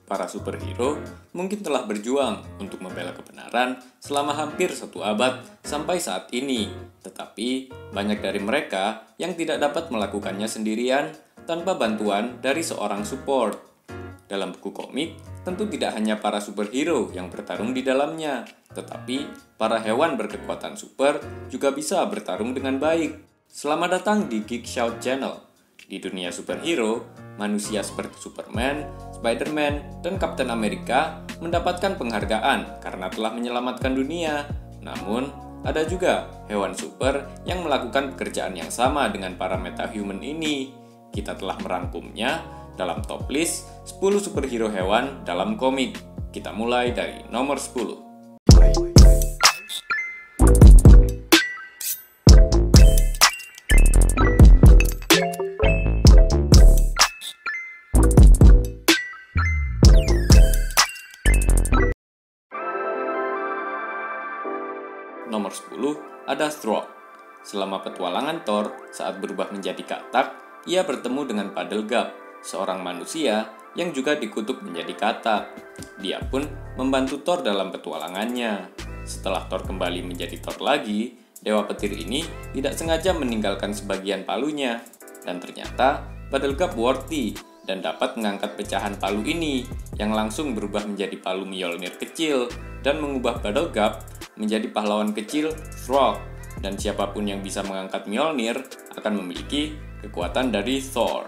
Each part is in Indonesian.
Para superhero mungkin telah berjuang untuk membela kebenaran selama hampir 1 abad sampai saat ini, tetapi banyak dari mereka yang tidak dapat melakukannya sendirian tanpa bantuan dari seorang support. Dalam buku komik, tentu tidak hanya para superhero yang bertarung di dalamnya, tetapi para hewan berkekuatan super juga bisa bertarung dengan baik. Selamat datang di Geek Shout Channel. Di dunia superhero, manusia seperti Superman, Spider-Man, dan Captain America mendapatkan penghargaan karena telah menyelamatkan dunia. Namun, ada juga hewan super yang melakukan pekerjaan yang sama dengan para metahuman ini. Kita telah merangkumnya dalam top list 10 superhero hewan dalam komik. Kita mulai dari nomor 10. Nomor 10 ada Throg. Selama petualangan Thor saat berubah menjadi katak, ia bertemu dengan Puddlegap, seorang manusia yang juga dikutuk menjadi katak. Dia pun membantu Thor dalam petualangannya. Setelah Thor kembali menjadi Thor lagi, Dewa Petir ini tidak sengaja meninggalkan sebagian palunya. Dan ternyata Puddlegap worthy dan dapat mengangkat pecahan palu ini yang langsung berubah menjadi palu Mjolnir kecil dan mengubah Puddlegap menjadi pahlawan kecil Throg, dan siapapun yang bisa mengangkat Mjolnir akan memiliki kekuatan dari Thor.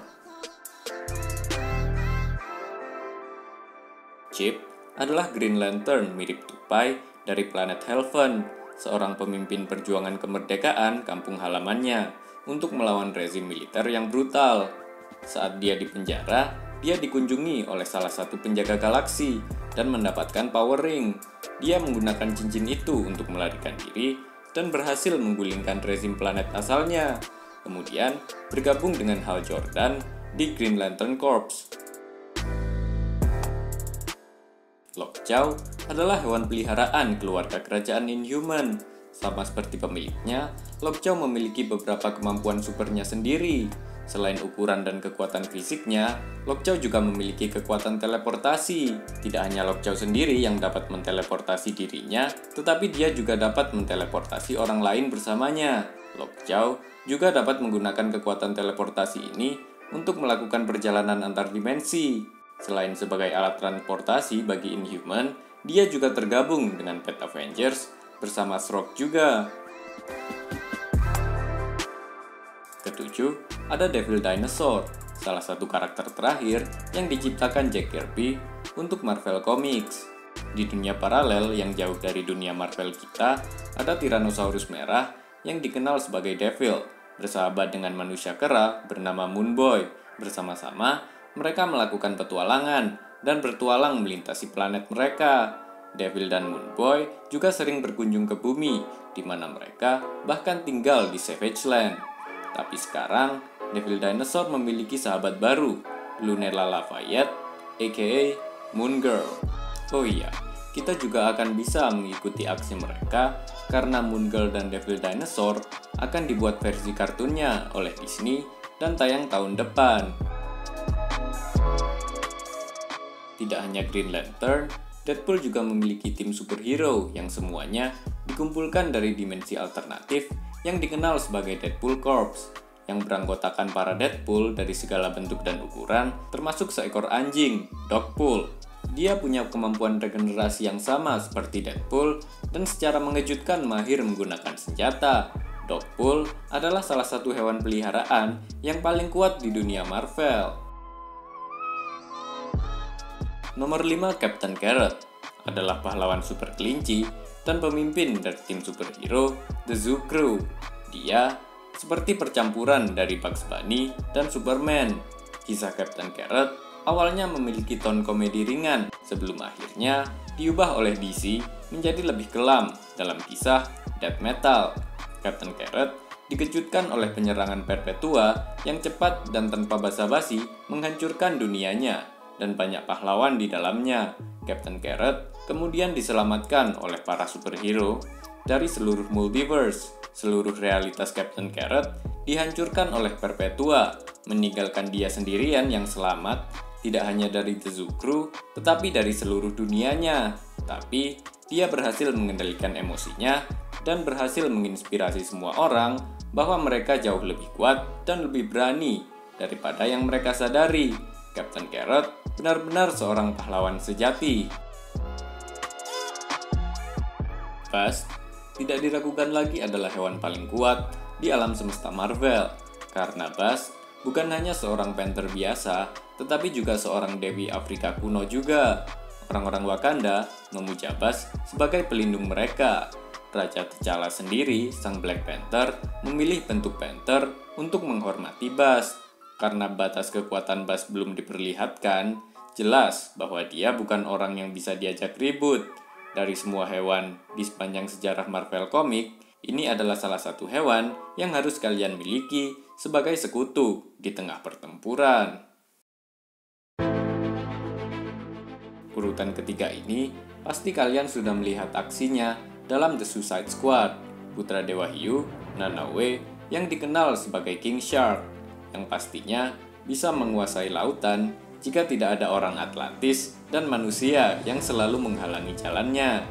Chip adalah Green Lantern mirip tupai dari planet Helven, seorang pemimpin perjuangan kemerdekaan kampung halamannya untuk melawan rezim militer yang brutal. Saat dia di penjara, dia dikunjungi oleh salah satu penjaga galaksi dan mendapatkan Power Ring. Dia menggunakan cincin itu untuk melarikan diri dan berhasil menggulingkan rezim planet asalnya. Kemudian bergabung dengan Hal Jordan di Green Lantern Corps. Lockjaw adalah hewan peliharaan keluarga kerajaan Inhuman. Sama seperti pemiliknya, Lockjaw memiliki beberapa kemampuan supernya sendiri. Selain ukuran dan kekuatan fisiknya, Lockjaw juga memiliki kekuatan teleportasi. Tidak hanya Lockjaw sendiri yang dapat menteleportasi dirinya, tetapi dia juga dapat menteleportasi orang lain bersamanya. Lockjaw juga dapat menggunakan kekuatan teleportasi ini untuk melakukan perjalanan antar dimensi. Selain sebagai alat transportasi bagi Inhuman, dia juga tergabung dengan Pet Avengers bersama Throg juga. Ketujuh, ada Devil Dinosaur, salah satu karakter terakhir yang diciptakan Jack Kirby untuk Marvel Comics. Di dunia paralel yang jauh dari dunia Marvel kita, ada Tyrannosaurus merah yang dikenal sebagai Devil, bersahabat dengan manusia kera bernama Moon Boy. Bersama-sama, mereka melakukan petualangan dan bertualang melintasi planet mereka. Devil dan Moon Boy juga sering berkunjung ke bumi, di mana mereka bahkan tinggal di Savage Land. Tapi sekarang, Devil Dinosaur memiliki sahabat baru, Lunella Lafayette, aka Moon Girl. Oh iya, kita juga akan bisa mengikuti aksi mereka karena Moon Girl dan Devil Dinosaur akan dibuat versi kartunnya oleh Disney dan tayang tahun depan. Tidak hanya Green Lantern, Deadpool juga memiliki tim superhero yang semuanya dikumpulkan dari dimensi alternatif yang dikenal sebagai Deadpool Corps, yang beranggotakan para Deadpool dari segala bentuk dan ukuran, termasuk seekor anjing, Dogpool. Dia punya kemampuan regenerasi yang sama seperti Deadpool dan secara mengejutkan mahir menggunakan senjata. Dogpool adalah salah satu hewan peliharaan yang paling kuat di dunia Marvel. Nomor 5, Captain Carrot adalah pahlawan super kelinci dan pemimpin dari tim superhero The Zoo Crew. Dia seperti percampuran dari Bugs Bunny dan Superman. Kisah Captain Carrot awalnya memiliki ton komedi ringan sebelum akhirnya diubah oleh DC menjadi lebih kelam dalam kisah Death Metal. Captain Carrot dikejutkan oleh penyerangan Perpetua yang cepat dan tanpa basa-basi menghancurkan dunianya dan banyak pahlawan di dalamnya. Captain Carrot kemudian diselamatkan oleh para superhero dari seluruh multiverse. Seluruh realitas Captain Carrot dihancurkan oleh Perpetua, meninggalkan dia sendirian yang selamat tidak hanya dari Tezukru, tetapi dari seluruh dunianya. Tapi, dia berhasil mengendalikan emosinya dan berhasil menginspirasi semua orang bahwa mereka jauh lebih kuat dan lebih berani daripada yang mereka sadari. Captain Carrot benar-benar seorang pahlawan sejati. Buzz tidak diragukan lagi adalah hewan paling kuat di alam semesta Marvel, karena Buzz bukan hanya seorang panther biasa, tetapi juga seorang dewi Afrika kuno juga. Orang-orang Wakanda memuja Buzz sebagai pelindung mereka. Raja T'Challa sendiri, sang Black Panther, memilih bentuk panther untuk menghormati Buzz. Karena batas kekuatan Buzz belum diperlihatkan, jelas bahwa dia bukan orang yang bisa diajak ribut. Dari semua hewan di sepanjang sejarah Marvel Comics, ini adalah salah satu hewan yang harus kalian miliki sebagai sekutu di tengah pertempuran. Urutan ketiga ini, pasti kalian sudah melihat aksinya dalam The Suicide Squad, putra Dewa Hiu, Nanaue, yang dikenal sebagai King Shark, yang pastinya bisa menguasai lautan jika tidak ada orang Atlantis dan manusia yang selalu menghalangi jalannya.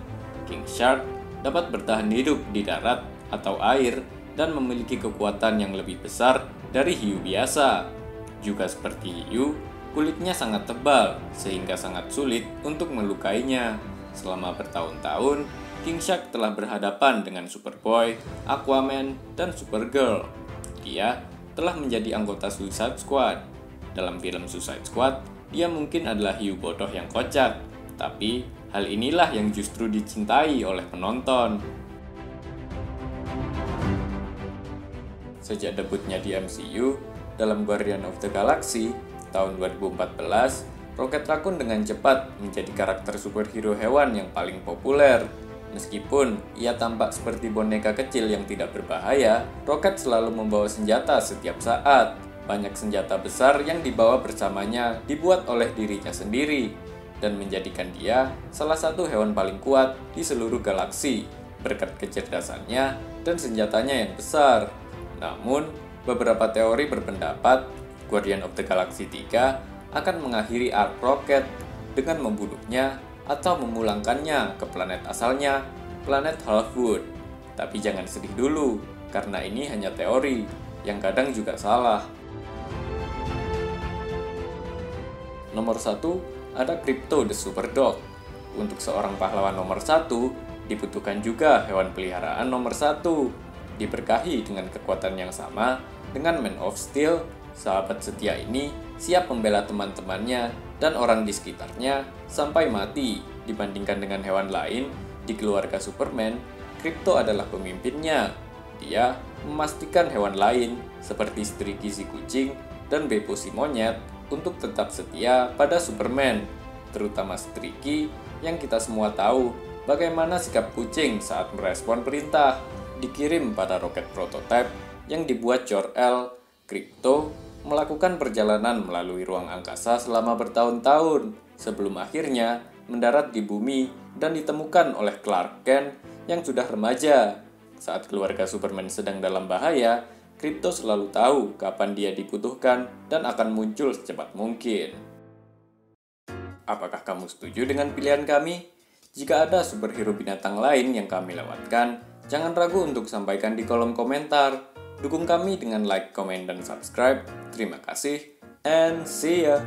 King Shark dapat bertahan hidup di darat atau air dan memiliki kekuatan yang lebih besar dari hiu biasa. Juga seperti hiu, kulitnya sangat tebal sehingga sangat sulit untuk melukainya. Selama bertahun-tahun, King Shark telah berhadapan dengan Superboy, Aquaman, dan Supergirl. Dia telah menjadi anggota Suicide Squad. Dalam film Suicide Squad, dia mungkin adalah hiu bodoh yang kocak, tapi hal inilah yang justru dicintai oleh penonton. Sejak debutnya di MCU, dalam Guardian of the Galaxy tahun 2014, Rocket Raccoon dengan cepat menjadi karakter superhero hewan yang paling populer. Meskipun ia tampak seperti boneka kecil yang tidak berbahaya, Rocket selalu membawa senjata setiap saat. Banyak senjata besar yang dibawa bersamanya dibuat oleh dirinya sendiri, dan menjadikan dia salah satu hewan paling kuat di seluruh galaksi, berkat kecerdasannya dan senjatanya yang besar. Namun, beberapa teori berpendapat Guardian of the Galaxy 3 akan mengakhiri arc Rocket dengan membunuhnya atau memulangkannya ke planet asalnya, planet Halfwood. Tapi jangan sedih dulu, karena ini hanya teori, yang kadang juga salah. Nomor 1, ada Crypto the Superdog. Untuk seorang pahlawan nomor 1, dibutuhkan juga hewan peliharaan nomor 1. Diberkahi dengan kekuatan yang sama dengan Man of Steel, sahabat setia ini siap membela teman-temannya dan orang di sekitarnya sampai mati. Dibandingkan dengan hewan lain di keluarga Superman, Crypto adalah pemimpinnya. Dia memastikan hewan lain seperti Streaky si kucing dan Beppo si monyet untuk tetap setia pada Superman, terutama Streaky yang kita semua tahu bagaimana sikap kucing saat merespon perintah. Dikirim pada roket prototipe yang dibuat Jor-El, Crypto melakukan perjalanan melalui ruang angkasa selama bertahun-tahun sebelum akhirnya mendarat di bumi dan ditemukan oleh Clark Kent yang sudah remaja. Saat keluarga Superman sedang dalam bahaya, Crypto selalu tahu kapan dia dibutuhkan dan akan muncul secepat mungkin. Apakah kamu setuju dengan pilihan kami? Jika ada superhero binatang lain yang kami lewatkan, jangan ragu untuk sampaikan di kolom komentar. Dukung kami dengan like, komen, dan subscribe. Terima kasih, and see ya!